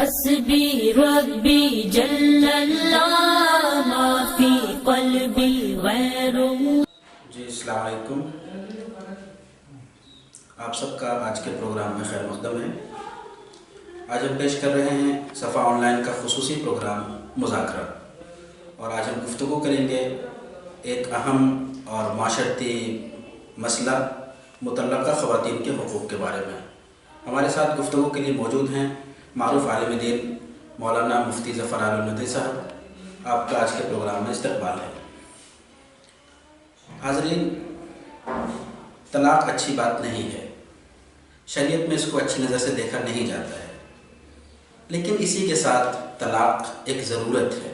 حسبی ربی جل اللہ ما فی قلبی غیر. جی السلام علیکم. آپ سب کا آج کے پروگرام میں خیر مقدم ہے. آج ہم پیش کر رہے ہیں صفا آن لائن کا خصوصی پروگرام مذاکرہ، اور آج ہم گفتگو کریں گے ایک اہم اور معاشرتی مسئلہ مطلقہ خواتین کے حقوق کے بارے میں. ہمارے ساتھ گفتگو کے لیے موجود ہیں معروف عالم دین مولانا مفتی ظفر عالم ندوی صاحب. آپ کا آج کے پروگرام میں استقبال ہے. حاضرین، طلاق اچھی بات نہیں ہے، شریعت میں اس کو اچھی نظر سے دیکھا نہیں جاتا ہے، لیکن اسی کے ساتھ طلاق ایک ضرورت ہے.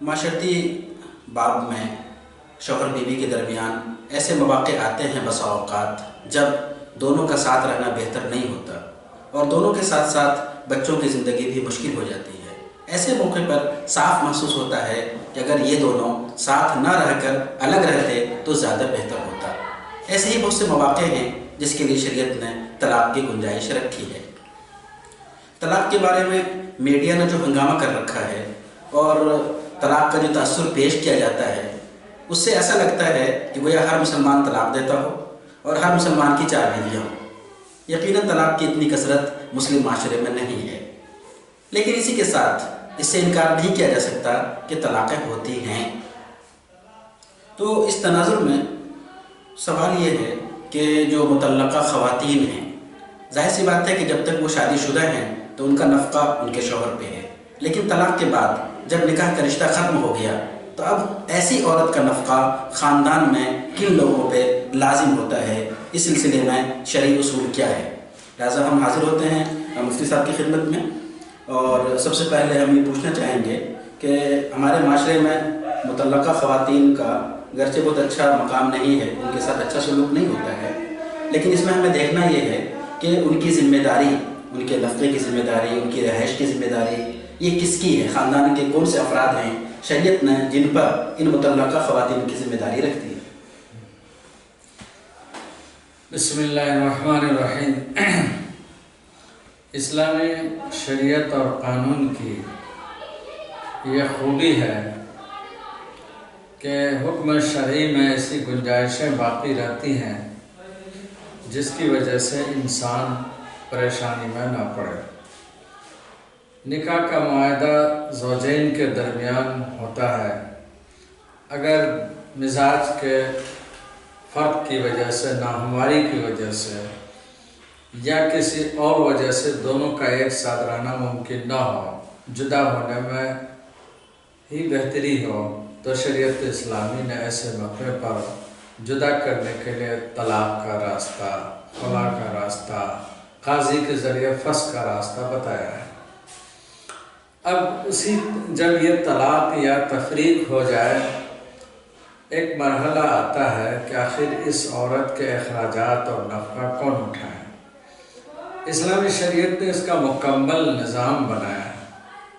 معاشرتی باب میں شوہر بیوی کے درمیان ایسے مواقع آتے ہیں بسا اوقات جب دونوں کا ساتھ رہنا بہتر نہیں ہوتا، اور دونوں کے ساتھ ساتھ بچوں کی زندگی بھی مشکل ہو جاتی ہے. ایسے موقع پر صاف محسوس ہوتا ہے کہ اگر یہ دونوں ساتھ نہ رہ کر الگ رہتے تو زیادہ بہتر ہوتا. ایسے ہی بہت سے مواقع ہیں جس کے لیے شریعت نے طلاق کی گنجائش رکھی ہے. طلاق کے بارے میں میڈیا نے جو ہنگامہ کر رکھا ہے اور طلاق کا جو تاثر پیش کیا جاتا ہے، اس سے ایسا لگتا ہے کہ گویا ہر مسلمان طلاق دیتا ہو اور ہر مسلمان کی 4 بیویاں ہوں. یقیناً طلاق کی اتنی کثرت مسلم معاشرے میں نہیں ہے، لیکن اسی کے ساتھ اس سے انکار نہیں کیا جا سکتا کہ طلاقیں ہوتی ہیں. تو اس تناظر میں سوال یہ ہے کہ جو مطلقہ خواتین ہیں، ظاہر سی بات ہے کہ جب تک وہ شادی شدہ ہیں تو ان کا نفقہ ان کے شوہر پہ ہے، لیکن طلاق کے بعد جب نکاح کا رشتہ ختم ہو گیا تو اب ایسی عورت کا نفقہ خاندان میں کن لوگوں پہ لازم ہوتا ہے، اس سلسلے میں شرعی اصول کیا ہے. لہٰذا ہم حاضر ہوتے ہیں مفتی صاحب کی خدمت میں، اور سب سے پہلے ہم یہ پوچھنا چاہیں گے کہ ہمارے معاشرے میں مطلقہ خواتین کا گرچہ بہت اچھا مقام نہیں ہے، ان کے ساتھ اچھا سلوک نہیں ہوتا ہے، لیکن اس میں ہمیں دیکھنا یہ ہے کہ ان کی ذمہ داری، ان کے نفقے کی ذمہ داری، ان کی رہائش کی ذمہ داری یہ کس کی ہے، خاندان کے کون سے افراد ہیں شریعت نے جن پر ان مطلقہ خواتین کی ذمہ داری رکھتی ہے. بسم اللہ الرحمن الرحیم. اسلامی شریعت اور قانون کی یہ خوبی ہے کہ حکم شرعی میں ایسی گنجائشیں باقی رہتی ہیں جس کی وجہ سے انسان پریشانی میں نہ پڑے. نکاح کا معاہدہ زوجین کے درمیان ہوتا ہے. اگر مزاج کے فرق کی وجہ سے، ناہمواری کی وجہ سے یا کسی اور وجہ سے دونوں کا ایک ساتھ رہنا ممکن نہ ہو، جدا ہونے میں ہی بہتری ہو، تو شریعت اسلامی نے ایسے موقع پر جدا کرنے کے لیے طلاق کا راستہ، خلا کا راستہ، قاضی کے ذریعے فسخ کا راستہ بتایا ہے. اب جب یہ طلاق یا تفریق ہو جائے، ایک مرحلہ آتا ہے کہ آخر اس عورت کے اخراجات اور نفقہ کون اٹھائے. اسلامی شریعت نے اس کا مکمل نظام بنایا ہے.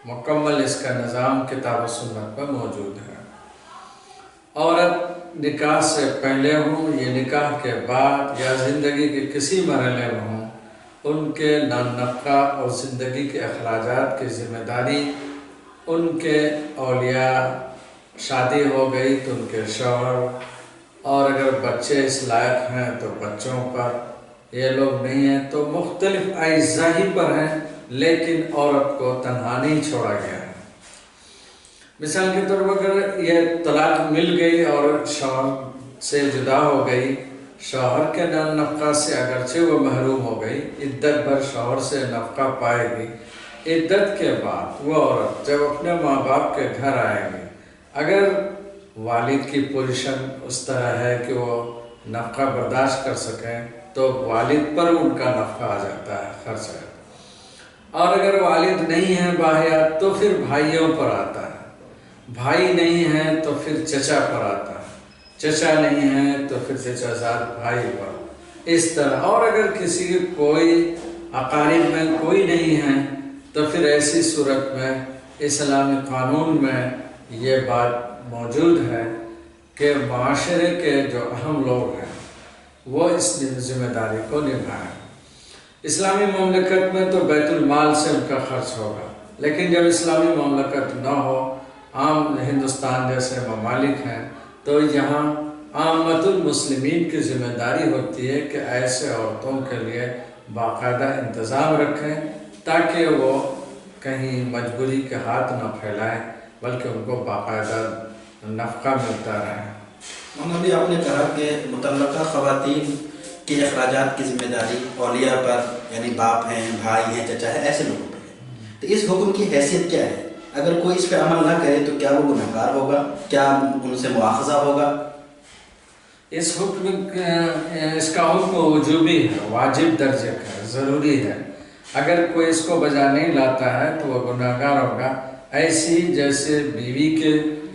مکمل اس کا نظام کتاب و سنت میں موجود ہے. عورت نکاح سے پہلے ہوں یا نکاح کے بعد یا زندگی کے کسی مرحلے میں ہوں، ان کے نفقہ اور زندگی کے اخراجات کی ذمہ داری ان کے اولیاء، شادی ہو گئی تو ان کے شوہر، اور اگر بچے اس لائق ہیں تو بچوں پر، یہ لوگ نہیں ہیں تو مختلف اعضاء ہی پر ہیں، لیکن عورت کو تنہا نہیں چھوڑا گیا ہے. مثال کے طور پر اگر یہ طلاق مل گئی اور شوہر سے جدا ہو گئی، شوہر کے نفقہ سے اگرچہ وہ محروم ہو گئی، عدت بھر شوہر سے نفقہ پائے گی. عدت کے بعد وہ عورت جب اپنے ماں باپ کے گھر آئے گی، اگر والد کی پوزیشن اس طرح ہے کہ وہ نفقہ برداشت کر سکیں تو والد پر ان کا نفقہ آ جاتا ہے، خرچ ہے. اور اگر والد نہیں ہیں باحیات تو پھر بھائیوں پر آتا ہے. بھائی نہیں ہیں تو پھر چچا پر آتا ہے. چچا نہیں ہیں تو پھر چچا زاد بھائی پر. اس طرح. اور اگر کسی کوئی اقارب میں کوئی نہیں ہے تو پھر ایسی صورت میں اسلامی قانون میں یہ بات موجود ہے کہ معاشرے کے جو اہم لوگ ہیں وہ اس ذمہ داری کو نبھائیں. اسلامی مملکت میں تو بیت المال سے ان کا خرچ ہوگا، لیکن جب اسلامی مملکت نہ ہو، عام ہندوستان جیسے ممالک ہیں، تو یہاں عامت المسلمین کی ذمہ داری ہوتی ہے کہ ایسے عورتوں کے لیے باقاعدہ انتظام رکھیں تاکہ وہ کہیں مجبوری کے ہاتھ نہ پھیلائیں، بلکہ ان کو باقاعدہ نفقہ ملتا رہے۔ مولانا ابھی آپ نے کہا کہ متعلقہ خواتین کے اخراجات کی ذمہ داری اولیاء پر، یعنی باپ ہیں، بھائی ہیں، چچا ہے، ایسے لوگوں پر ہے، تو اس حکم کی حیثیت کیا ہے؟ اگر کوئی اس پہ عمل نہ کرے تو کیا وہ گنہگار ہوگا؟ کیا ان سے مواخذہ ہوگا؟ اس کا حکم وجوبی ہے، واجب درجے کا ہے، ضروری ہے۔ اگر کوئی اس کو بجا نہیں لاتا ہے تو وہ گنہگار ہوگا۔ ایسی جیسے بیوی کے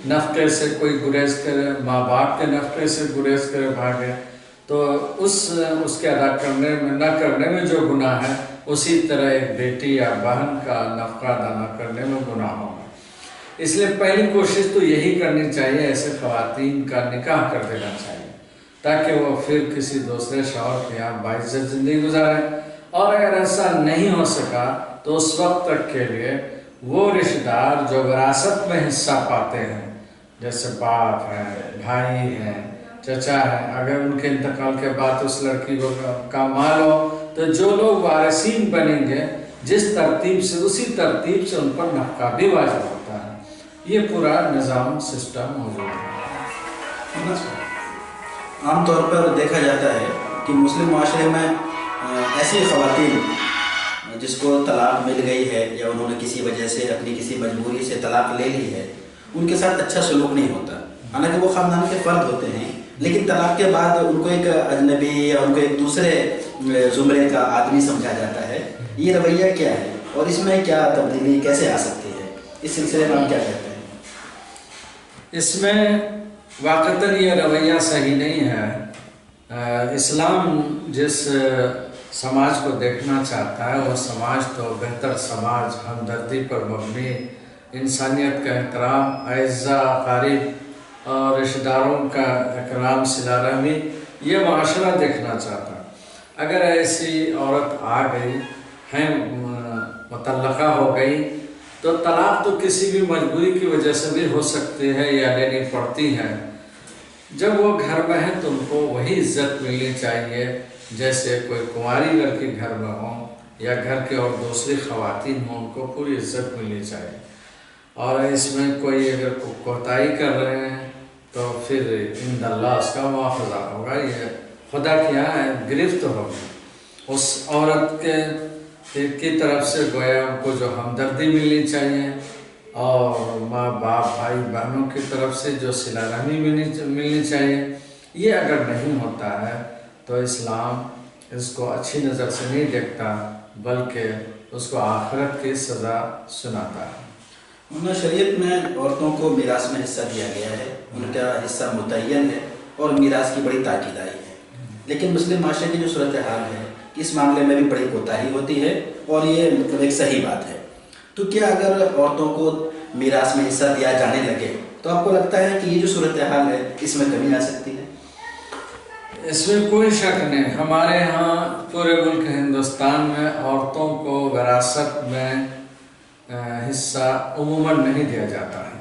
نفقے سے کوئی گریز کرے، ماں باپ کے نفقے سے گریز کرے، بھاگے، تو اس کے ادا کرنے میں نہ کرنے میں جو گناہ ہے، اسی طرح ایک بیٹی یا بہن کا نفقہ ادا نہ کرنے میں گناہ ہوگا۔ اس لیے پہلی کوشش تو یہی کرنی چاہیے، ایسے خواتین کا نکاح کر دینا چاہیے تاکہ وہ پھر کسی دوسرے شوہر کے یہاں باعزت زندگی گزاریں، اور اگر ایسا نہیں ہو سکا تو اس وقت تک کے لیے وہ رشتہ دار جو وراثت میں حصہ پاتے ہیں، جیسے باپ ہیں، بھائی ہیں، چچا ہیں، اگر ان کے انتقال کے بعد اس لڑکی کو کا مال ہو تو جو لوگ وارثین بنیں گے جس ترتیب سے، اسی ترتیب سے ان پر نفقہ بھی واجب ہوتا ہے۔ یہ پورا نظام سسٹم موجود ہے۔ عام طور پر دیکھا جاتا ہے کہ مسلم معاشرے میں ایسی خواتین جس کو طلاق مل گئی ہے یا انہوں نے کسی وجہ سے اپنی کسی مجبوری سے طلاق لے لی ہے، ان کے ساتھ اچھا سلوک نہیں ہوتا، حالانکہ وہ خاندان کے فرد ہوتے ہیں، لیکن طلاق کے بعد ان کو ایک اجنبی یا ان کو ایک دوسرے زمرے کا آدمی سمجھا جاتا ہے۔ یہ رویہ کیا ہے اور اس میں کیا تبدیلی کیسے آ سکتی ہے؟ اس سلسلے میں آپ کیا کہتے ہیں؟ اس میں واقعتاً یہ رویہ صحیح نہیں ہے۔ اسلام جس سماج کو دیکھنا چاہتا ہے وہ سماج تو بہتر سماج، ہمدردی پر مبنی، انسانیت کا احترام، اعزاء، اقارب اور رشتہ داروں کا اکرام، صلہ رحمی، یہ معاشرہ دیکھنا چاہتا ہے۔ اگر ایسی عورت آ گئی ہے، مطلقہ ہو گئی، تو طلاق تو کسی بھی مجبوری کی وجہ سے بھی ہو سکتی ہے یا لینی پڑتی ہے۔ جب وہ گھر میں ہے تو ان کو وہی عزت ملنی چاہیے جیسے کوئی کنواری لڑکی گھر میں ہو یا گھر کے اور دوسری خواتین ہوں، ان کو پوری عزت ملنی چاہیے۔ اور اس میں کوئی اگر کوتاہی کر رہے ہیں تو پھر عند اللہ اس کا مواخذہ ہوگا، یہ خدا کی یہاں گرفت ہوگی۔ اس عورت کی طرف سے گویا ان کو جو ہمدردی ملنی چاہیے، اور ماں باپ، بھائی بہنوں کی طرف سے جو صلہ رحمی ملنی چاہیے، یہ اگر نہیں ہوتا ہے تو اسلام اس کو اچھی نظر سے نہیں دیکھتا، بلکہ اس کو آخرت کی سزا سناتا ہے۔ مولانا شریعت میں عورتوں کو میراث میں حصہ دیا گیا ہے، ان کا حصہ متعین ہے اور میراث کی بڑی تاکید آئی ہے، لیکن مسلم معاشرے کی جو صورتحال ہے اس معاملے میں بھی بڑی کوتاہی ہوتی ہے، اور یہ مطلب ایک صحیح بات ہے۔ تو کیا اگر عورتوں کو میراث میں حصہ دیا جانے لگے تو آپ کو لگتا ہے کہ یہ جو صورتحال ہے اس میں کمی آ سکتی ہے؟ اس میں کوئی شک نہیں۔ ہمارے ہاں پورے ملک ہندوستان میں عورتوں کو وراثت میں حصہ عموماً نہیں دیا جاتا ہے،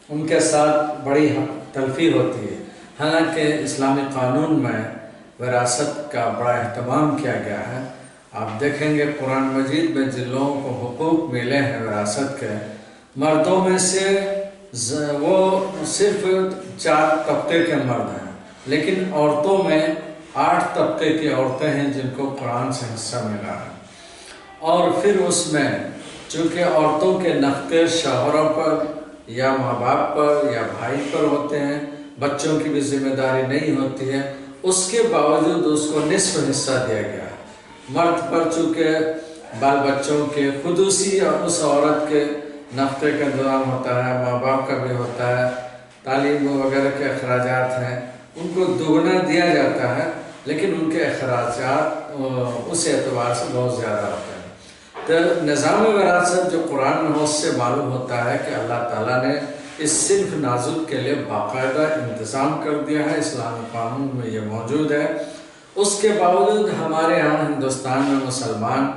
ان کے ساتھ بڑی تلفی ہوتی ہے۔ حالانکہ اسلامی قانون میں وراثت کا بڑا اہتمام کیا گیا ہے۔ آپ دیکھیں گے قرآن مجید میں جن لوگوں کو حقوق ملے ہیں وراثت کے، مردوں میں سے وہ صرف 4 طبقے کے مرد ہیں، لیکن عورتوں میں 8 طبقے کی عورتیں ہیں جن کو قرآن سے حصہ ملا ہے۔ اور پھر اس میں چونکہ عورتوں کے نفقے شوہروں پر یا ماں باپ پر یا بھائی پر ہوتے ہیں، بچوں کی بھی ذمہ داری نہیں ہوتی ہے، اس کے باوجود اس کو نصف حصہ دیا گیا ہے۔ مرد پر چونکہ بال بچوں کے خصوصی اور اس عورت کے نفقے کا انتظام ہوتا ہے، ماں باپ کا بھی ہوتا ہے، تعلیم وغیرہ کے اخراجات ہیں، ان کو دوگنا دیا جاتا ہے، لیکن ان کے اخراجات اس اعتبار سے بہت زیادہ ہوتے ہیں۔ تو نظام وراثت جو قرآن میں اس سے معلوم ہوتا ہے کہ اللہ تعالیٰ نے اس صنف نازک کے لیے باقاعدہ انتظام کر دیا ہے، اسلامی قانون میں یہ موجود ہے۔ اس کے باوجود ہمارے یہاں ہندوستان میں مسلمان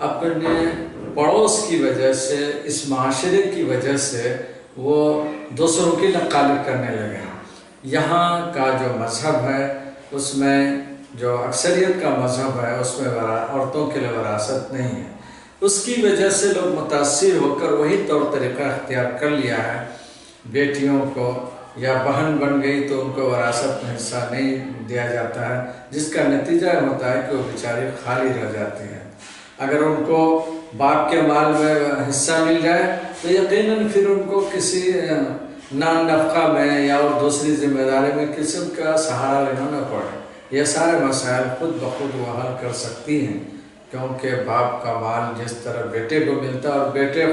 اپنے پڑوس کی وجہ سے، اس معاشرے کی وجہ سے وہ دوسروں کی نقالی کرنے لگے ہیں۔ یہاں کا جو مذہب ہے اس میں جو اکثریت کا مذہب ہے اس میں عورتوں کے لیے وراثت نہیں ہے، اس کی وجہ سے لوگ متاثر ہو کر وہی طور طریقہ اختیار کر لیا ہے۔ بیٹیوں کو یا بہن بن گئی تو ان کو وراثت میں حصہ نہیں دیا جاتا ہے، جس کا نتیجہ ہوتا ہے کہ وہ بیچاری خالی رہ جاتی ہیں۔ اگر ان کو باپ کے مال میں حصہ مل جائے تو یقیناً پھر ان کو کسی نان نفقہ میں یا اور دوسری ذمہ داری میں کسی کا سہارا لینا نہ پڑے۔ یہ سارے مسائل خود بخود وہ حل کر سکتی ہیں، کیونکہ باپ کا مال جس طرح بیٹے کو ملتا ہے اور بیٹے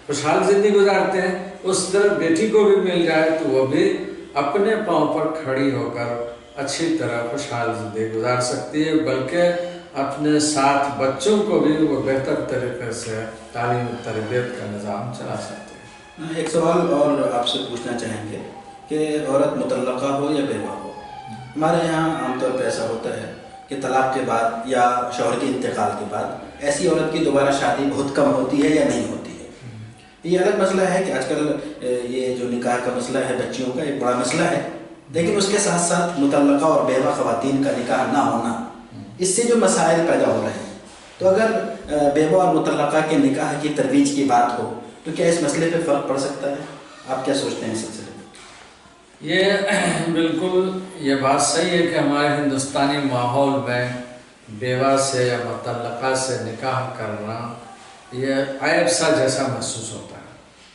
خوشحال زندگی گزارتے ہیں، اس طرح بیٹی کو بھی مل جائے تو وہ بھی اپنے پاؤں پر کھڑی ہو کر اچھی طرح خوشحال زندگی گزار سکتی ہے، بلکہ اپنے ساتھ بچوں کو بھی وہ بہتر طریقے سے تعلیم و تربیت کا نظام چلا سکتے ہیں۔ ایک سوال اور آپ سے پوچھنا چاہیں گے کہ عورت مطلقہ ہو یا بیوہ ہو، ہمارے یہاں عام طور پہ ایسا ہوتا ہے کہ طلاق کے بعد یا شوہر کے انتقال کے بعد ایسی عورت کی دوبارہ شادی بہت کم ہوتی ہے یا نہیں ہوتی ہے۔ یہ الگ مسئلہ ہے کہ آج کل یہ جو نکاح کا مسئلہ ہے بچیوں کا ایک بڑا مسئلہ ہے، لیکن اس کے ساتھ ساتھ مطلقہ اور بیوہ خواتین کا نکاح نہ ہونا، اس سے جو مسائل پیدا ہو رہے ہیں، تو اگر بیوہ اور مطلقہ کے نکاح کی ترویج کی بات ہو تو کیا اس مسئلے پہ فرق پڑ سکتا ہے؟ آپ کیا سوچتے ہیں اس سلسلے میں؟ یہ بالکل یہ بات صحیح ہے کہ ہمارے ہندوستانی ماحول میں بیوہ سے یا مطلقہ سے نکاح کرنا یہ عیب سا جیسا محسوس ہوتا ہے۔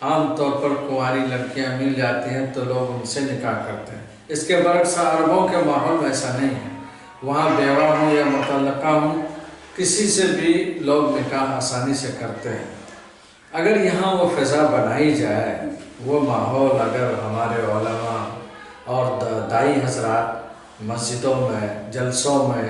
عام طور پر کنواری لڑکیاں مل جاتی ہیں تو لوگ ان سے نکاح کرتے ہیں۔ اس کے برعکس عربوں کے ماحول میں ایسا نہیں ہے، وہاں بیوہ ہوں یا مطلقہ ہوں کسی سے بھی لوگ نکاح آسانی سے کرتے ہیں۔ اگر یہاں وہ فضا بنائی جائے، وہ ماحول اگر ہمارے علماء اور دائی حضرات مسجدوں میں جلسوں میں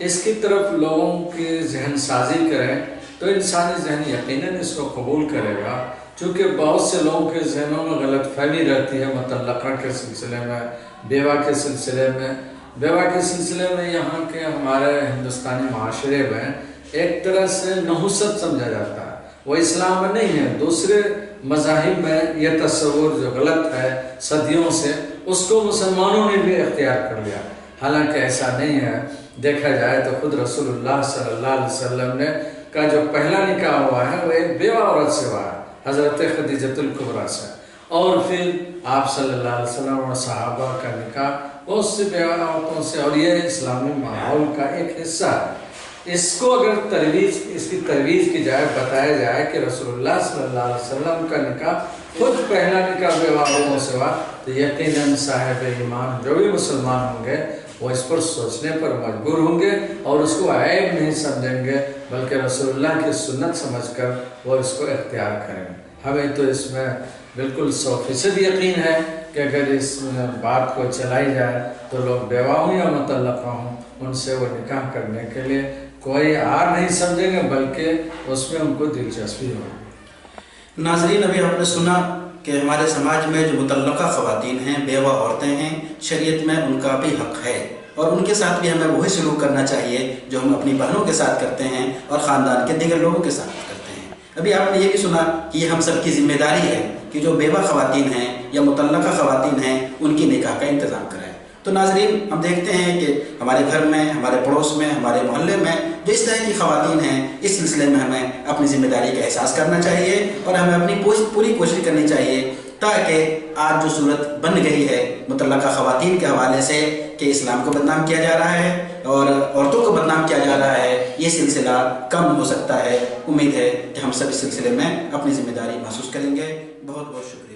اس کی طرف لوگوں کی ذہن سازی کریں تو انسانی ذہن یقیناً اس کو قبول کرے گا، چونکہ بہت سے لوگوں کے ذہنوں میں غلط فہمی رہتی ہے مطلقہ کے سلسلے میں، بیوہ کے سلسلے میں۔ بیوہ کے سلسلے میں یہاں کے ہمارے ہندوستانی معاشرے میں ایک طرح سے نحوست سمجھا جاتا ہے، وہ اسلام میں نہیں ہے۔ دوسرے مذاہب میں یہ تصور جو غلط ہے صدیوں سے، اس کو مسلمانوں نے بھی اختیار کر لیا، حالانکہ ایسا نہیں ہے۔ دیکھا جائے تو خود رسول اللہ صلی اللہ علیہ وسلم نے کا جو پہلا نکاح ہوا ہے وہ ایک بیوہ عورت سے ہوا ہے، حضرت خدیجۃ الکبریٰ سے، اور پھر آپ صلی اللہ علیہ وسلم اور صحابہ کا نکاح بہت سی بیوہ عورتوں سے، اور یہ اسلامی ماحول کا ایک حصہ ہے۔ اس کو اگر اس کی ترویج کی جائے، بتایا جائے کہ رسول اللہ صلی اللہ علیہ وسلم کا نکاح خود پہلا نکاح بیوہ عورتوں سے ہوا، تو یقیناً صاحب ایمان جو بھی مسلمان ہوں گے وہ اس پر سوچنے پر مجبور ہوں گے اور اس کو عیب نہیں سمجھیں گے، بلکہ رسول اللہ کی سنت سمجھ کر وہ اس کو اختیار کریں گے۔ ہمیں تو اس میں بالکل 100% یقین ہے کہ اگر اس بات کو چلائی جائے تو لوگ بیوہ ہوں یا مطلقہ ہوں ان سے وہ نکاح کرنے کے لیے کوئی عار نہیں سمجھیں گے، بلکہ اس میں ان کو دلچسپی ہوگی۔ ناظرین، ابھی ہم نے سنا کہ ہمارے سماج میں جو مطلقہ خواتین ہیں، بیوہ عورتیں ہیں، شریعت میں ان کا بھی حق ہے اور ان کے ساتھ بھی ہمیں وہی سلوک کرنا چاہیے جو ہم اپنی بہنوں کے ساتھ کرتے ہیں اور خاندان کے دیگر لوگوں کے ساتھ کرتے ہیں۔ ابھی آپ نے یہ بھی سنا کہ یہ ہم سب کی ذمہ داری ہے کہ جو بیوہ خواتین ہیں یا مطلقہ خواتین ہیں ان کی نکاح کا انتظام کریں۔ تو ناظرین، ہم دیکھتے ہیں کہ ہمارے گھر میں، ہمارے پڑوس میں، ہمارے محلے میں جو اس طرح کی خواتین ہیں، اس سلسلے میں ہمیں اپنی ذمہ داری کا احساس کرنا چاہیے اور ہمیں اپنی پوری کوشش کرنی چاہیے تاکہ آج جو صورت بن گئی ہے مطلقہ خواتین کے حوالے سے کہ اسلام کو بدنام کیا جا رہا ہے اور عورتوں کو بدنام کیا جا رہا ہے، یہ سلسلہ کم ہو سکتا ہے۔ امید ہے کہ ہم سب اس سلسلے میں اپنی ذمہ داری محسوس کریں گے۔ بہت بہت شکریہ۔